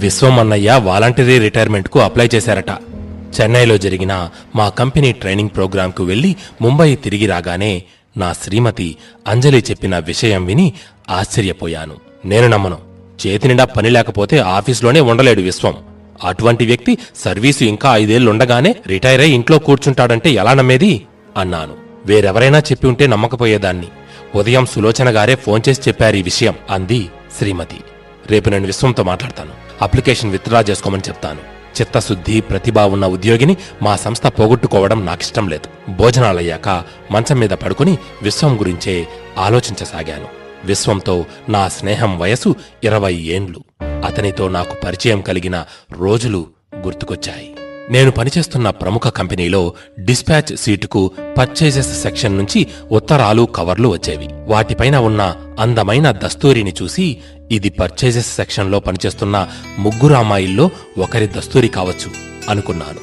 విశ్వం అన్నయ్య voluntary రిటైర్మెంట్కు apply చేశారట. చెన్నైలో జరిగిన మా కంపెనీ ట్రైనింగ్ ప్రోగ్రాంకు వెళ్లి ముంబై తిరిగి రాగానే నా శ్రీమతి అంజలి చెప్పిన విషయం విని ఆశ్చర్యపోయాను. నేను నమ్మను. చేతినిండా పని లేకపోతే ఆఫీసులోనే ఉండలేడు విశ్వం. అటువంటి వ్యక్తి సర్వీసు ఇంకా 5 ఏళ్లుండగానే రిటైర్ అయి ఇంట్లో కూర్చుంటాడంటే ఎలా నమ్మేది అన్నాను. వేరెవరైనా చెప్పి ఉంటే నమ్మకపోయేదాన్ని. ఉదయం సులోచన గారే ఫోన్ చేసి చెప్పారు ఈ విషయం అంది శ్రీమతి. రేపు నేను విశ్వంతో మాట్లాడతాను. అప్లికేషన్ విత్డ్రా చేసుకోమని చెప్తాను. చిత్తశుద్ధి, ప్రతిభ ఉన్న ఉద్యోగిని మా సంస్థ పోగొట్టుకోవడం నాకిష్టం లేదు. భోజనాలయ్యాక మంచం మీద పడుకుని విశ్వం గురించే ఆలోచించసాగాను. విశ్వంతో నా స్నేహం వయసు 20 ఏండ్లు. అతనితో నాకు పరిచయం కలిగిన రోజులు గుర్తుకొచ్చాయి. నేను పనిచేస్తున్న ప్రముఖ కంపెనీలో డిస్పాచ్ సీటుకు పర్చేజెస్ సెక్షన్ నుంచి ఉత్తరాలు, కవర్లు వచ్చేవి. వాటిపైన ఉన్న అందమైన దస్తూరిని చూసి ఇది పర్చేజెస్ సెక్షన్లో పనిచేస్తున్న 3 అమ్మాయిల్లో ఒకరి దస్తూరి కావచ్చు అనుకున్నాను.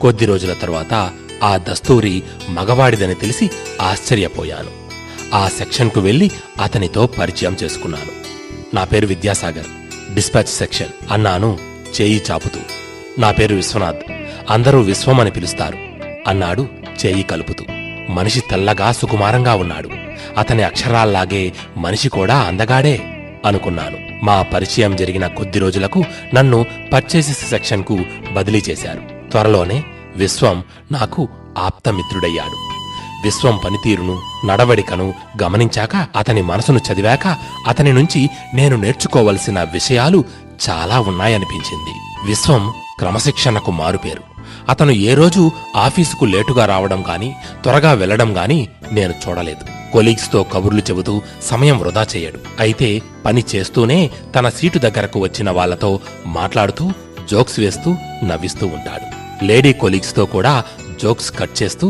కొద్ది రోజుల తర్వాత ఆ దస్తూరి మగవాడిదని తెలిసి ఆశ్చర్యపోయాను. ఆ సెక్షన్కు వెళ్లి అతనితో పరిచయం చేసుకున్నాను. నా పేరు విద్యాసాగర్, డిస్పాచ్ సెక్షన్ అన్నాను చేయి చాపుతూ. నా పేరు విశ్వనాథ్, అందరూ విశ్వం అని పిలుస్తారు అన్నాడు చేయి కలుపుతూ. మనిషి తెల్లగా సుకుమారంగా ఉన్నాడు. అతని అక్షరాల్లాగే మనిషి కూడా అందగాడే అనుకున్నాను. మా పరిచయం జరిగిన కొద్ది రోజులకు నన్ను పర్చేసెస్ సెక్షన్కు బదిలీ చేశారు. త్వరలోనే విశ్వం నాకు ఆప్తమిత్రుడయ్యాడు. విశ్వం పనితీరును, నడవడికను గమనించాక, అతని మనసును చదివాక అతని నుంచి నేను నేర్చుకోవలసిన విషయాలు చాలా ఉన్నాయనిపించింది. విశ్వం క్రమశిక్షణకు మారుపేరు. అతను ఏ రోజు ఆఫీసుకు లేటుగా రావడం గాని, త్వరగా వెళ్లడం గాని నేను చూడలేదు. కొలీగ్స్తో కబుర్లు చెబుతూ సమయం వృధా చేయడు. అయితే పని చేస్తూనే తన సీటు దగ్గరకు వచ్చిన వాళ్లతో మాట్లాడుతూ, జోక్స్ వేస్తూ నవ్విస్తూ ఉంటాడు. లేడీ కొలీగ్స్తో కూడా జోక్స్ కట్ చేస్తూ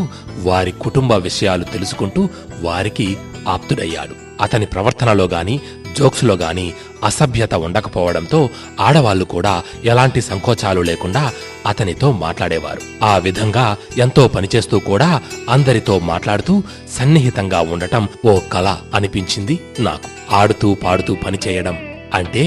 వారి కుటుంబ విషయాలు తెలుసుకుంటూ వారికి ఆప్తుడయ్యాడు. అతని ప్రవర్తనలో గాని, జోక్స్లో గాని అసభ్యత ఉండకపోవడంతో ఆడవాళ్లు కూడా ఎలాంటి సంకోచాలు లేకుండా అతనితో మాట్లాడేవారు. ఆ విధంగా ఎంతో పనిచేస్తూ కూడా అందరితో మాట్లాడుతూ సన్నిహితంగా ఉండటం ఓ కళ అనిపించింది నాకు. ఆడుతూ పాడుతూ పనిచేయడం అంటే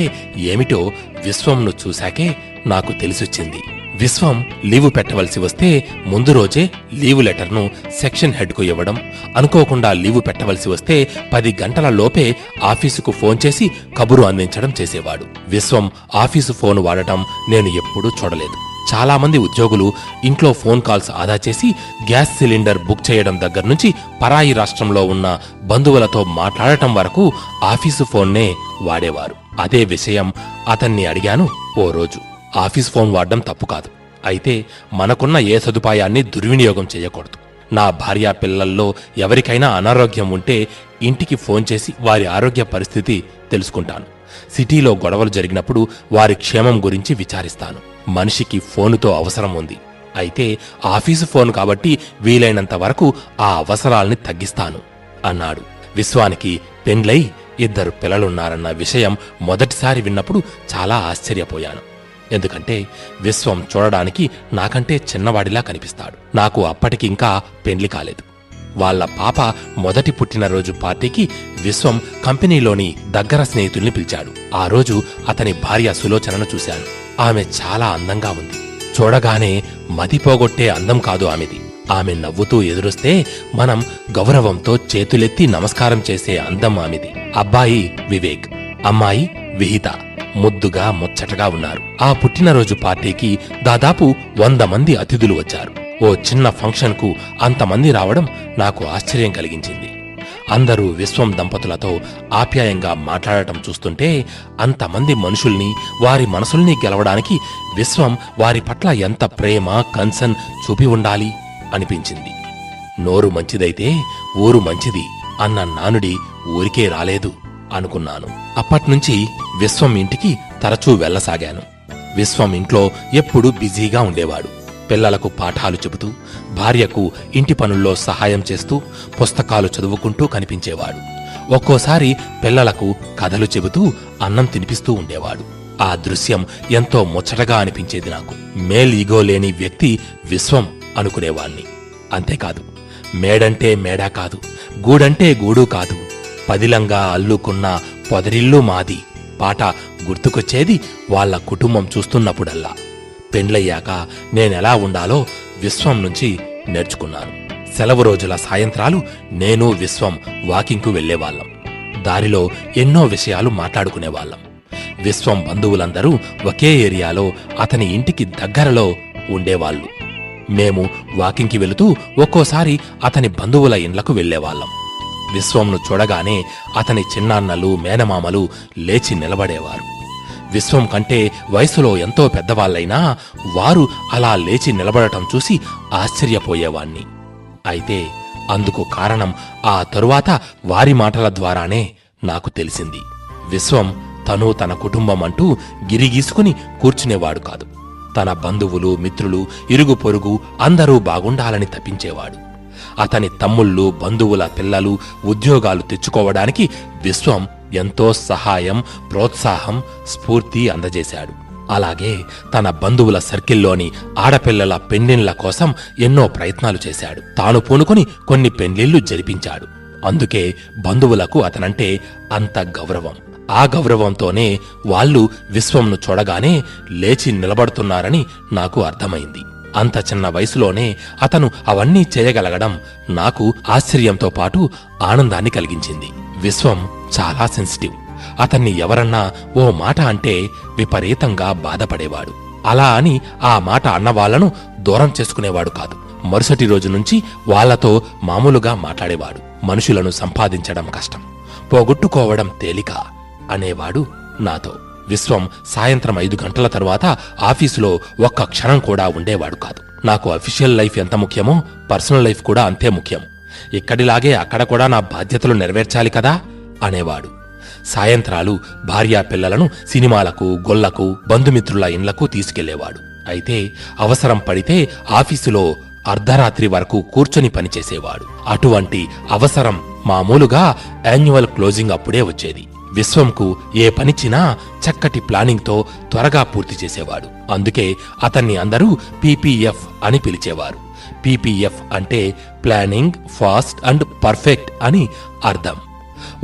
ఏమిటో విశ్వంను చూశాకే నాకు తెలిసొచ్చింది. విశ్వం లీవు పెట్టవలసి వస్తే ముందు రోజే లీవు లెటర్ను సెక్షన్ హెడ్కు ఇవ్వడం, అనుకోకుండా లీవు పెట్టవలసి వస్తే 10 గంటల లోపే ఆఫీసుకు ఫోన్ చేసి కబురు అందించడం చేసేవాడు. విశ్వం ఆఫీసు ఫోన్ వాడటం నేను ఎప్పుడూ చూడలేదు. చాలా మంది ఉద్యోగులు ఇంట్లో ఫోన్ కాల్స్ ఆదా చేసి గ్యాస్ సిలిండర్ బుక్ చేయడం దగ్గర్నుంచి పరాయి రాష్ట్రంలో ఉన్న బంధువులతో మాట్లాడటం వరకు ఆఫీసు ఫోన్నే వాడేవారు. అదే విషయం అతన్ని అడిగాను ఓ రోజు. ఆఫీస్ ఫోన్ వాడడం తప్పు కాదు. అయితే మనకున్న ఏ సదుపాయాన్ని దుర్వినియోగం చేయకూడదు. నా భార్య పిల్లల్లో ఎవరికైనా అనారోగ్యం ఉంటే ఇంటికి ఫోన్ చేసి వారి ఆరోగ్య పరిస్థితి తెలుసుకుంటాను. సిటీలో గొడవలు జరిగినప్పుడు వారి క్షేమం గురించి విచారిస్తాను. మనిషికి ఫోనుతో అవసరం ఉంది. అయితే ఆఫీసు ఫోన్ కాబట్టి వీలైనంత వరకు ఆ అవసరాల్ని తగ్గిస్తాను అన్నాడు. విశ్వానికి పెండ్లై 2 పిల్లలున్నారన్న విషయం మొదటిసారి విన్నప్పుడు చాలా ఆశ్చర్యపోయాను. ఎందుకంటే విశ్వం చూడడానికి నాకంటే చిన్నవాడిలా కనిపిస్తాడు. నాకు అప్పటికింకా పెండ్లి కాలేదు. వాళ్ల పాప మొదటి పుట్టినరోజు పార్టీకి విశ్వం కంపెనీలోని దగ్గర స్నేహితుల్ని పిలిచాడు. ఆ రోజు అతని భార్య సులోచనను చూశాను. ఆమె చాలా అందంగా ఉంది. చూడగానే మతిపోగొట్టే అందం కాదు ఆమెది. ఆమె నవ్వుతూ ఎదురొస్తే మనం గౌరవంతో చేతులెత్తి నమస్కారం చేసే అందం ఆమెది. అబ్బాయి వివేక్, అమ్మాయి విహిత ముద్దుగా ముచ్చటగా ఉన్నారు. ఆ పుట్టినరోజు పార్టీకి దాదాపు 100 మంది అతిథులు వచ్చారు. ఓ చిన్న ఫంక్షన్కు అంతమంది రావడం నాకు ఆశ్చర్యం కలిగించింది. అందరూ విశ్వం దంపతులతో ఆప్యాయంగా మాట్లాడటం చూస్తుంటే అంతమంది మనుషుల్ని, వారి మనసుల్ని గెలవడానికి విశ్వం వారి పట్ల ఎంత ప్రేమ, కన్సర్న్ చూపి ఉండాలి అనిపించింది. నోరు మంచిదైతే ఊరు మంచిది అన్న నానుడి ఊరికే రాలేదు అనుకున్నాను. అప్పట్నుంచి విశ్వం ఇంటికి తరచూ వెళ్లసాగాను. విశ్వం ఇంట్లో ఎప్పుడూ బిజీగా ఉండేవాడు. పిల్లలకు పాఠాలు చెబుతూ, భార్యకు ఇంటి పనుల్లో సహాయం చేస్తూ, పుస్తకాలు చదువుకుంటూ కనిపించేవాడు. ఒక్కోసారి పిల్లలకు కథలు చెబుతూ అన్నం తినిపిస్తూ ఉండేవాడు. ఆ దృశ్యం ఎంతో ముచ్చటగా అనిపించేది నాకు. మేల్ ఈగో లేని వ్యక్తి విశ్వం అనుకునేవాణ్ణి. అంతేకాదు, మేడంటే మేడా కాదు, గూడంటే గూడు కాదు, పదిలంగా అల్లుకున్న పొదరిల్లు మాది పాట గుర్తుకొచ్చేది వాళ్ళ కుటుంబం చూస్తున్నప్పుడల్లా. పెండ్లయ్యాక నేనెలా ఉండాలో విశ్వం నుంచి నేర్చుకున్నాను. సెలవు రోజుల సాయంత్రాలు నేను విశ్వం వాకింగ్కు వెళ్లేవాళ్లం. దారిలో ఎన్నో విషయాలు మాట్లాడుకునేవాళ్లం. విశ్వం బంధువులందరూ ఒకే ఏరియాలో అతని ఇంటికి దగ్గరలో ఉండేవాళ్లు. మేము వాకింగ్కి వెళుతూ ఒక్కోసారి అతని బంధువుల ఇండ్లకు వెళ్లేవాళ్లం. విశ్వంను చూడగానే అతని చిన్నాన్నలు, మేనమామలు లేచి నిలబడేవారు. విశ్వం కంటే వయసులో ఎంతో పెద్దవాళ్లైనా వారు అలా లేచి నిలబడటం చూసి ఆశ్చర్యపోయేవాణ్ణి. అయితే అందుకు కారణం ఆ తరువాత వారి మాటల ద్వారానే నాకు తెలిసింది. విశ్వం తను తన కుటుంబం అంటూ గిరిగీసుకుని కూర్చునేవాడు కాదు. తన బంధువులు, మిత్రులు, ఇరుగు పొరుగు అందరూ బాగుండాలని తపించేవాడు. అతని తమ్ముళ్ళు, బంధువుల పిల్లలు ఉద్యోగాలు తెచ్చుకోవడానికి విశ్వం ఎంతో సహాయం, ప్రోత్సాహం, స్ఫూర్తి అందజేశాడు. అలాగే తన బంధువుల సర్కిల్లోని ఆడపిల్లల పెండ్లిళ్ల కోసం ఎన్నో ప్రయత్నాలు చేశాడు. తాను పూనుకొని కొన్ని పెండ్లిళ్లు జరిపించాడు. అందుకే బంధువులకు అతనంటే అంత గౌరవం. ఆ గౌరవంతోనే వాళ్ళు విశ్వంను చూడగానే లేచి నిలబడుతున్నారని నాకు అర్థమైంది. అంత చిన్న వయసులోనే అతను అవన్నీ చేయగలగడం నాకు ఆశ్చర్యంతో పాటు ఆనందాన్ని కలిగించింది. విశ్వం చాలా సెన్సిటివ్. అతన్ని ఎవరన్నా ఓ మాట అంటే విపరీతంగా బాధపడేవాడు. అలా అని ఆ మాట అన్నవాళ్లను దూరం చేసుకునేవాడు కాదు. మరుసటి రోజు నుంచి వాళ్లతో మామూలుగా మాట్లాడేవాడు. మనుషులను సంపాదించడం కష్టం, పోగొట్టుకోవడం తేలిక అనేవాడు నాతో. విశ్వం సాయంత్రం 5 గంటల తరువాత ఆఫీసులో ఒక్క క్షణం కూడా ఉండేవాడు కాదు. నాకు అఫీషియల్ లైఫ్ ఎంత ముఖ్యమో పర్సనల్ లైఫ్ కూడా అంతే ముఖ్యం. ఇక్కడిలాగే అక్కడ కూడా నా బాధ్యతలు నెరవేర్చాలి కదా అనేవాడు. సాయంత్రాలు భార్యా పిల్లలను సినిమాలకు, గొల్లకు, బంధుమిత్రుల ఇండ్లకు తీసుకెళ్లేవాడు. అయితే అవసరం పడితే ఆఫీసులో అర్ధరాత్రి వరకు కూర్చొని పనిచేసేవాడు. అటువంటి అవసరం మామూలుగా యాన్యువల్ క్లోజింగ్ అప్పుడే వచ్చేది. విశ్వంకు ఏ పనిచ్చినా చక్కటి ప్లానింగ్తో త్వరగా పూర్తి చేసేవాడు. అందుకే అతన్ని అందరూ పీపీఎఫ్ అని పిలిచేవారు. పీపీఎఫ్ అంటే ప్లానింగ్ ఫాస్ట్ అండ్ పర్ఫెక్ట్ అని అర్థం.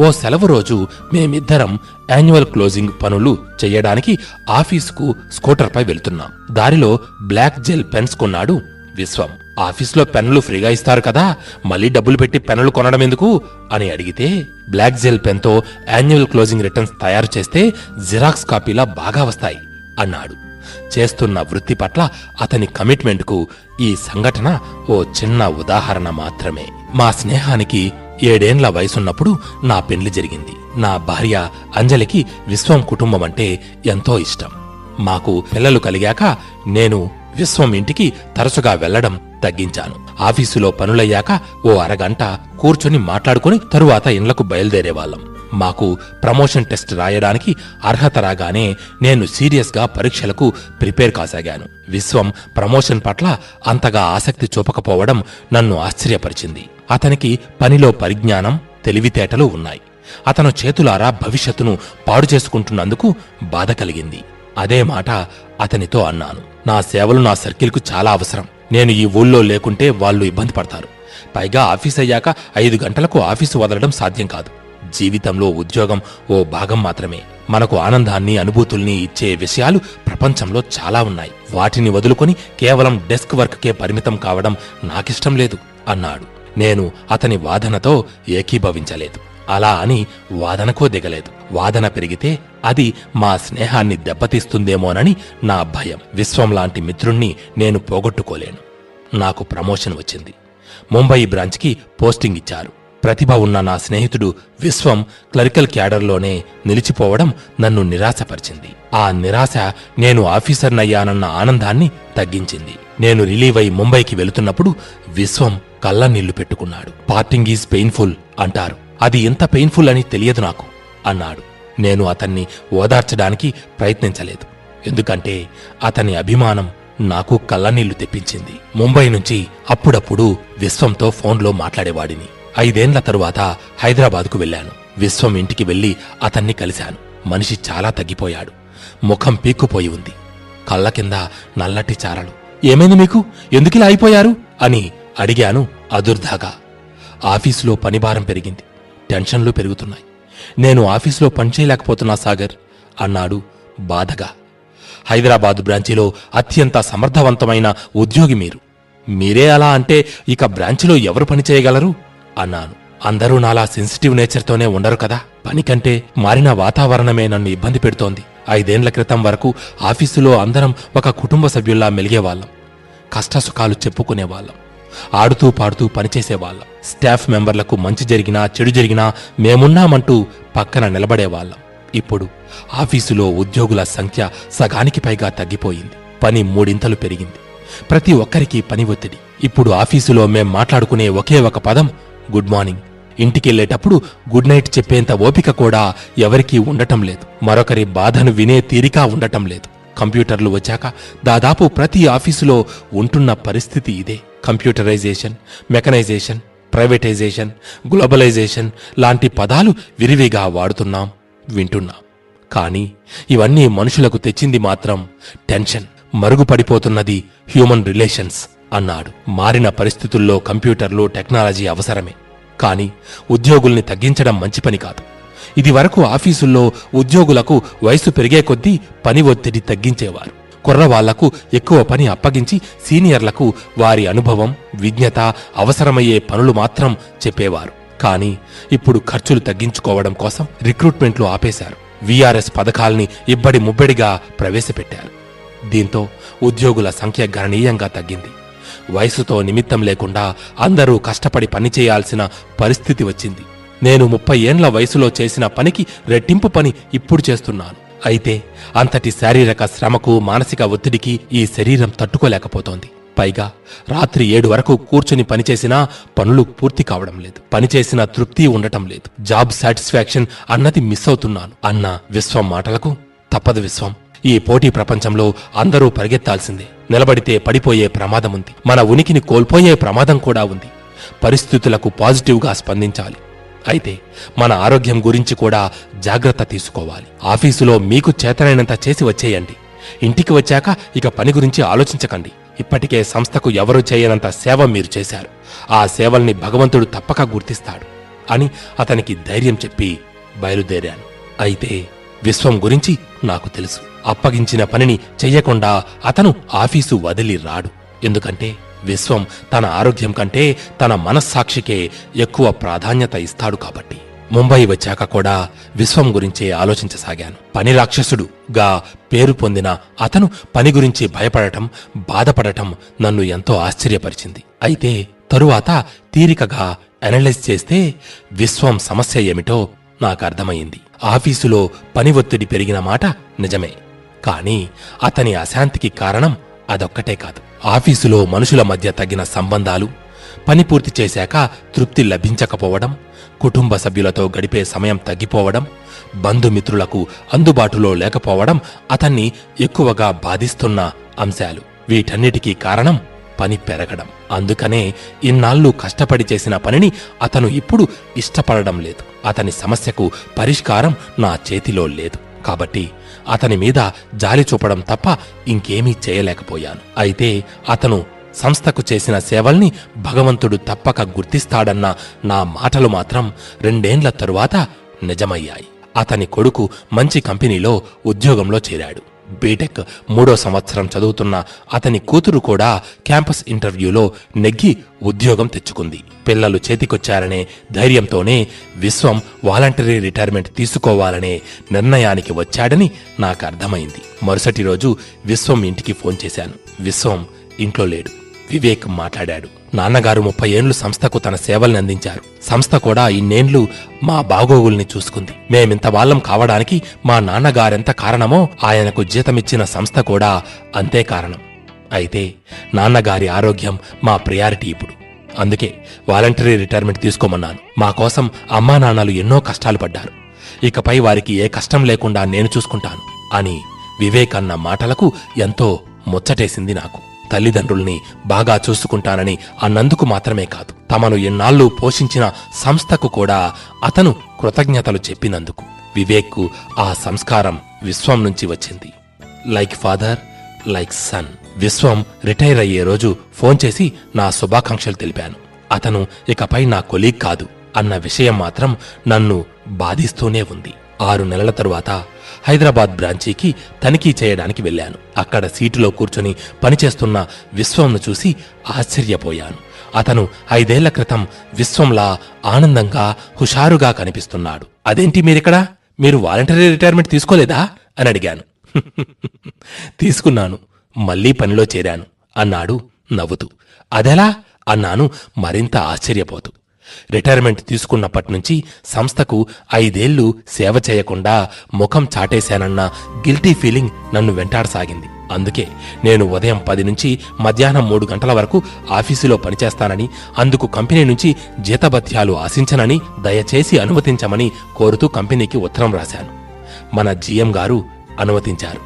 ఓ సెలవు రోజు మేమిద్దరం యాన్యువల్ క్లోజింగ్ పనులు చెయ్యడానికి ఆఫీసుకు స్కూటర్పై వెళ్తున్నాం. దారిలో బ్లాక్ జెల్ పెన్స్ కొన్నాడు విశ్వం. ఆఫీసులో పెన్నులు ఫ్రీగా ఇస్తారు కదా, మళ్ళీ డబ్బులు పెట్టి పెన్నులు కొనడం ఎందుకు అని అడిగితే, బ్లాక్ జెల్ పెన్తో యాన్యువల్ క్లోజింగ్ రిటర్న్స్ తయారు చేస్తే జిరాక్స్ కాపీలా బాగా వస్తాయి అన్నాడు. చేస్తున్న వృత్తి పట్ల అతని కమిట్మెంట్కు ఈ సంఘటన ఓ చిన్న ఉదాహరణ మాత్రమే. మా స్నేహానికి 7 ఏండ్ల వయసున్నప్పుడు నా పెళ్లి జరిగింది. నా భార్య అంజలికి విశ్వం కుటుంబం అంటే ఎంతో ఇష్టం. మాకు పిల్లలు కలిగాక నేను విశ్వం ఇంటికి తరచుగా వెళ్లడం తగ్గించాను. ఆఫీసులో పనులయ్యాక ఓ అరగంట కూర్చొని మాట్లాడుకుని తరువాత ఇండ్లకు బయలుదేరేవాళ్లం. మాకు ప్రమోషన్ టెస్ట్ రాయడానికి అర్హత రాగానే నేను సీరియస్గా పరీక్షలకు ప్రిపేర్ కాసాగాను. విశ్వం ప్రమోషన్ పట్ల అంతగా ఆసక్తి చూపకపోవడం నన్ను ఆశ్చర్యపరిచింది. అతనికి పనిలో పరిజ్ఞానం, తెలివితేటలు ఉన్నాయి. అతను చేతులారా భవిష్యత్తును పాడు చేసుకుంటున్నందుకు బాధ కలిగింది. అదే మాట అతనితో అన్నాను. నా సేవలు నా సర్కిల్కు చాలా అవసరం. నేను ఈ ఊళ్ళో లేకుంటే వాళ్ళు ఇబ్బంది పడతారు. పైగా ఆఫీస్ అయ్యాక 5 గంటలకు ఆఫీసు వదలడం సాధ్యం కాదు. జీవితంలో ఉద్యోగం ఓ భాగం మాత్రమే. మనకు ఆనందాన్ని, అనుభూతుల్ని ఇచ్చే విషయాలు ప్రపంచంలో చాలా ఉన్నాయి. వాటిని వదులుకొని కేవలం డెస్క్ వర్క్కే పరిమితం కావడం నాకిష్టం లేదు అన్నాడు. నేను అతని వాదనతో ఏకీభవించలేదు. అలా అని వాదనకో దిగలేదు. వాదన పెరిగితే అది మా స్నేహాన్ని దెబ్బతీస్తుందేమోనని నా భయం. విశ్వం లాంటి మిత్రుణ్ణి నేను పోగొట్టుకోలేను. నాకు ప్రమోషన్ వచ్చింది. ముంబై బ్రాంచ్కి పోస్టింగ్ ఇచ్చారు. ప్రతిభ ఉన్న నా స్నేహితుడు విశ్వం క్లరికల్ క్యాడర్లోనే నిలిచిపోవడం నన్ను నిరాశపరిచింది. ఆ నిరాశ నేను ఆఫీసర్నయ్యానన్న ఆనందాన్ని తగ్గించింది. నేను రిలీవ్ అయి ముంబైకి వెళుతున్నప్పుడు విశ్వం కళ్ళ నీళ్లు పెట్టుకున్నాడు. పార్టింగ్ ఈజ్ పెయిన్ఫుల్ అంటారు, అది ఎంత పెయిన్ఫుల్ అని తెలియదు నాకు అన్నాడు. నేను అతన్ని ఓదార్చడానికి ప్రయత్నించలేదు. ఎందుకంటే అతని అభిమానం నాకు కళ్ళనీళ్లు తెప్పించింది. ముంబై నుంచి అప్పుడప్పుడు విశ్వంతో ఫోన్లో మాట్లాడేవాడిని. 5 ఏండ్ల తరువాత హైదరాబాద్కు వెళ్లాను. విశ్వం ఇంటికి వెళ్లి అతన్ని కలిశాను. మనిషి చాలా తగ్గిపోయాడు. ముఖం పీక్కుపోయి ఉంది. కళ్ళ కింద నల్లటి చారలు. ఏమైంది మీకు? ఎందుకిలా అయిపోయారు అని అడిగాను అదుర్దాగా. ఆఫీసులో పనిభారం పెరిగింది. టెన్షన్లు పెరుగుతున్నాయి. నేను ఆఫీసులో పనిచేయలేకపోతున్నా సాగర్ అన్నాడు బాధగా. హైదరాబాదు బ్రాంచిలో అత్యంత సమర్థవంతమైన ఉద్యోగి మీరు. మీరే అలా అంటే ఇక బ్రాంచిలో ఎవరు పని చేయగలరు అన్నాను. అందరూ నాలా సెన్సిటివ్ నేచర్తోనే ఉండరు కదా. పని కంటే మారిన వాతావరణమే నన్ను ఇబ్బంది పెడుతోంది. 5 ఏళ్ల క్రితం వరకు ఆఫీసులో అందరం ఒక కుటుంబ సభ్యుల్లా మెలిగేవాళ్లం. కష్టసుఖాలు చెప్పుకునేవాళ్లం. ఆడుతూ పాడుతూ పనిచేసేవాళ్లం. స్టాఫ్ మెంబర్లకు మంచి జరిగినా చెడు జరిగినా మేమున్నామంటూ పక్కన నిలబడేవాళ్లం. ఇప్పుడు ఆఫీసులో ఉద్యోగుల సంఖ్య సగానికి పైగా తగ్గిపోయింది. పని 3 పెరిగింది. ప్రతి ఒక్కరికి పని ఒత్తిడి. ఇప్పుడు ఆఫీసులో మేం మాట్లాడుకునే ఒకే ఒక పదం గుడ్ మార్నింగ్. ఇంటికెళ్లేటప్పుడు గుడ్ నైట్ చెప్పేంత ఓపిక కూడా ఎవరికీ ఉండటం లేదు. మరొకరి బాధను వినే తీరిక ఉండటం లేదు. కంప్యూటర్లు వచ్చాక దాదాపు ప్రతి ఆఫీసులో ఉంటున్న పరిస్థితి ఇదే. కంప్యూటరైజేషన్, మెకనైజేషన్, ప్రైవేటైజేషన్, గ్లోబలైజేషన్ లాంటి పదాలు విరివిగా వాడుతున్నాం, వింటున్నాం. కానీ ఇవన్నీ మనుషులకు తెచ్చింది మాత్రం టెన్షన్. మరుగుపడిపోతున్నది హ్యూమన్ రిలేషన్స్ అన్నాడు. మారిన పరిస్థితుల్లో కంప్యూటర్లు, టెక్నాలజీ అవసరమే. కానీ ఉద్యోగుల్ని తగ్గించడం మంచి పని కాదు. ఇదివరకు ఆఫీసుల్లో ఉద్యోగులకు వయసు పెరిగే కొద్దీ పని ఒత్తిడి తగ్గించేవారు. కుర్రవాళ్లకు ఎక్కువ పని అప్పగించి సీనియర్లకు వారి అనుభవం, విజ్ఞత, అవసరమయ్యే పనులు మాత్రం చెప్పేవారు. కానీ ఇప్పుడు ఖర్చులు తగ్గించుకోవడం కోసం రిక్రూట్మెంట్లు ఆపేశారు. వీఆర్ఎస్ పథకాల్ని ఇబ్బడి ముబ్బడిగా ప్రవేశపెట్టారు. దీంతో ఉద్యోగుల సంఖ్య గణనీయంగా తగ్గింది. వయసుతో నిమిత్తం లేకుండా అందరూ కష్టపడి పనిచేయాల్సిన పరిస్థితి వచ్చింది. నేను 30 ఏండ్ల వయసులో చేసిన పనికి రెట్టింపు పని ఇప్పుడు చేస్తున్నాను. అయితే అంతటి శారీరక శ్రమకు, మానసిక ఒత్తిడికి ఈ శరీరం తట్టుకోలేకపోతోంది. పైగా రాత్రి 7 వరకు కూర్చుని పనిచేసినా పనులు పూర్తి కావడం లేదు. పనిచేసిన తృప్తి ఉండటం లేదు. జాబ్ సాటిస్ఫాక్షన్ అన్నది మిస్ అవుతున్నాను అన్న విశ్వం మాటలకు తప్పదు విశ్వం. ఈ పోటీ ప్రపంచంలో అందరూ పరిగెత్తాల్సిందే. నిలబడితే పడిపోయే ప్రమాదముంది. మన ఉనికిని కోల్పోయే ప్రమాదం కూడా ఉంది. పరిస్థితులకు పాజిటివ్గా స్పందించాలి. అయితే మన ఆరోగ్యం గురించి కూడా జాగ్రత్త తీసుకోవాలి. ఆఫీసులో మీకు చేతనైనంత చేసి వచ్చేయండి. ఇంటికి వచ్చాక ఇక పని గురించి ఆలోచించకండి. ఇప్పటికే సంస్థకు ఎవరూ చేయనంత సేవ మీరు చేశారు. ఆ సేవల్ని భగవంతుడు తప్పక గుర్తిస్తాడు అని అతనికి ధైర్యం చెప్పి బయలుదేరాను. అయితే విశ్వం గురించి నాకు తెలుసు. అప్పగించిన పనిని చెయ్యకుండా అతను ఆఫీసు వదిలి రాడు. ఎందుకంటే విశ్వం తన ఆరోగ్యం కంటే తన మనస్సాక్షికే ఎక్కువ ప్రాధాన్యత ఇస్తాడు కాబట్టి. ముంబై వచ్చాక కూడా విశ్వం గురించే ఆలోచించసాగాను. పని రాక్షసుడుగా పేరు పొందిన అతను పని గురించి భయపడటం, బాధపడటం నన్ను ఎంతో ఆశ్చర్యపరిచింది. అయితే తరువాత తీరికగా అనలైజ్ చేస్తే విశ్వం సమస్య ఏమిటో నాకర్థమయింది. ఆఫీసులో పని ఒత్తిడి పెరిగిన మాట నిజమే. కానీ అతని అశాంతికి కారణం అదొక్కటే కాదు. ఆఫీసులో మనుషుల మధ్య తగిన సంబంధాలు, పని పూర్తి చేశాక తృప్తి లభించకపోవడం, కుటుంబ సభ్యులతో గడిపే సమయం తగ్గిపోవడం, బంధుమిత్రులకు అందుబాటులో లేకపోవడం అతన్ని ఎక్కువగా బాధిస్తున్న అంశాలు. వీటన్నిటికీ కారణం పని పెరగడం. అందుకనే ఇన్నాళ్లు కష్టపడి చేసిన పనిని అతను ఇప్పుడు ఇష్టపడడం లేదు. అతని సమస్యకు పరిష్కారం నా చేతిలో లేదు. కాబట్టి అతని మీద జాలి చూపడం తప్ప ఇంకేమీ చేయలేకపోయాను. అయితే అతను సంస్థకు చేసిన సేవల్ని భగవంతుడు తప్పక గుర్తిస్తాడన్న నా మాటలు మాత్రం 2 ఏండ్ల తరువాత నిజమయ్యాయి. అతని కొడుకు మంచి కంపెనీలో ఉద్యోగంలో చేరాడు. బీటెక్ 3వ సంవత్సరం చదువుతున్న అతని కూతురు కూడా క్యాంపస్ ఇంటర్వ్యూలో నెగ్గి ఉద్యోగం తెచ్చుకుంది. పిల్లలు చేతికొచ్చారనే ధైర్యంతోనే విశ్వం వాలంటరీ రిటైర్మెంట్ తీసుకోవాలనే నిర్ణయానికి వచ్చాడని నాకు అర్థమైంది. మరుసటి రోజు విశ్వం ఇంటికి ఫోన్ చేశాను. విశ్వం ఇంట్లో లేడు. వివేక్ మాట్లాడాడు. నాన్నగారు 30 ఏండ్లు సంస్థకు తన సేవల్ని అందించారు. సంస్థ కూడా ఇన్నేండ్లు మా బాగోగుల్ని చూసుకుంది. మేమింత వాళ్ళం కావడానికి మా నాన్నగారెంత కారణమో ఆయనకు జీతమిచ్చిన సంస్థ కూడా అంతే కారణం. అయితే నాన్నగారి ఆరోగ్యం మా ప్రయారిటీ ఇప్పుడు. అందుకే వాలంటరీ రిటైర్మెంట్ తీసుకోమన్నాను. మా కోసం అమ్మా నాన్నలు ఎన్నో కష్టాలు పడ్డారు. ఇకపై వారికి ఏ కష్టం లేకుండా నేను చూసుకుంటాను అని వివేక్ అన్న మాటలకు ఎంతో ముచ్చటేసింది నాకు. తల్లిదండ్రుల్ని బాగా చూసుకుంటానని అన్నందుకు మాత్రమే కాదు, తమను ఎన్నాళ్లు పోషించిన సంస్థకు కూడా అతను కృతజ్ఞతలు చెప్పినందుకు. వివేక్కు ఆ సంస్కారం విశ్వం నుంచి వచ్చింది. Like father, like son. విశ్వం రిటైర్ అయ్యే రోజు ఫోన్ చేసి నా శుభాకాంక్షలు తెలిపాను. అతను ఇకపై నా కొలీగ్ కాదు అన్న విషయం మాత్రం నన్ను బాధిస్తూనే ఉంది. 6 నెలల తరువాత హైదరాబాద్ బ్రాంచీకి తనిఖీ చేయడానికి వెళ్ళాను. అక్కడ సీటులో కూర్చొని పనిచేస్తున్న విశ్వంను చూసి ఆశ్చర్యపోయాను. అతను 5 ఏళ్ల క్రితం విశ్వంలా ఆనందంగా హుషారుగా కనిపిస్తున్నాడు. అదేంటి మీరిక్కడ? మీరు వాలంటరీ రిటైర్మెంట్ తీసుకోలేదా అని అడిగాను. తీసుకున్నాను, మళ్లీ పనిలో చేరాను అన్నాడు నవ్వుతూ. అదెలా అన్నాను మరింత ఆశ్చర్యపోతూ. రిటైర్మెంట్ తీసుకున్నప్పటినుంచి సంస్థకు 5 ఏళ్లు సేవ చేయకుండా ముఖం చాటేశానన్న గిల్టీ ఫీలింగ్ నన్ను వెంటాడసాగింది. అందుకే నేను ఉదయం 10 నుంచి మధ్యాహ్నం 3 గంటల వరకు ఆఫీసులో పనిచేస్తానని, అందుకు కంపెనీ నుంచి జీతభత్యాలు ఆశించనని దయచేసి అనుమతించమని కోరుతూ కంపెనీకి ఉత్తరం రాశాను. మన జీఎం గారు అనుమతించారు.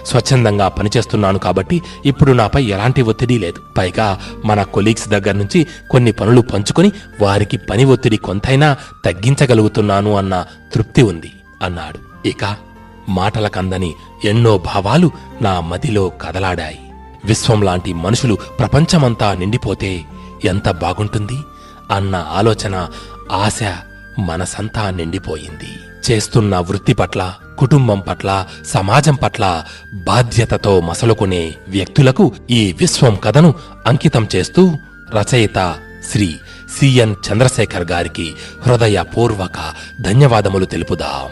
స్వచ్ఛందంగా పనిచేస్తున్నాను కాబట్టి ఇప్పుడు నాపై ఎలాంటి ఒత్తిడి లేదు. పైగా మన కొలీగ్స్ దగ్గర నుంచి కొన్ని పనులు పంచుకొని వారికి పని ఒత్తిడి కొంతైనా తగ్గించగలుగుతున్నాను అన్న తృప్తి ఉంది అన్నాడు. ఇక మాటలకందని ఎన్నో భావాలు నా మదిలో కదలాడాయి. విశ్వంలాంటి మనుషులు ప్రపంచమంతా నిండిపోతే ఎంత బాగుంటుంది అన్న ఆలోచన, ఆశ మనసంతా నిండిపోయింది. చేస్తున్న వృత్తి పట్ల, కుటుంబం పట్ల, సమాజం పట్ల బాధ్యతతో మసలుకునే వ్యక్తులకు ఈ విశ్వం కథను అంకితం చేస్తూ రచయిత శ్రీ సిఎన్ చంద్రశేఖర్ గారికి హృదయపూర్వక ధన్యవాదములు తెలుపుదాం.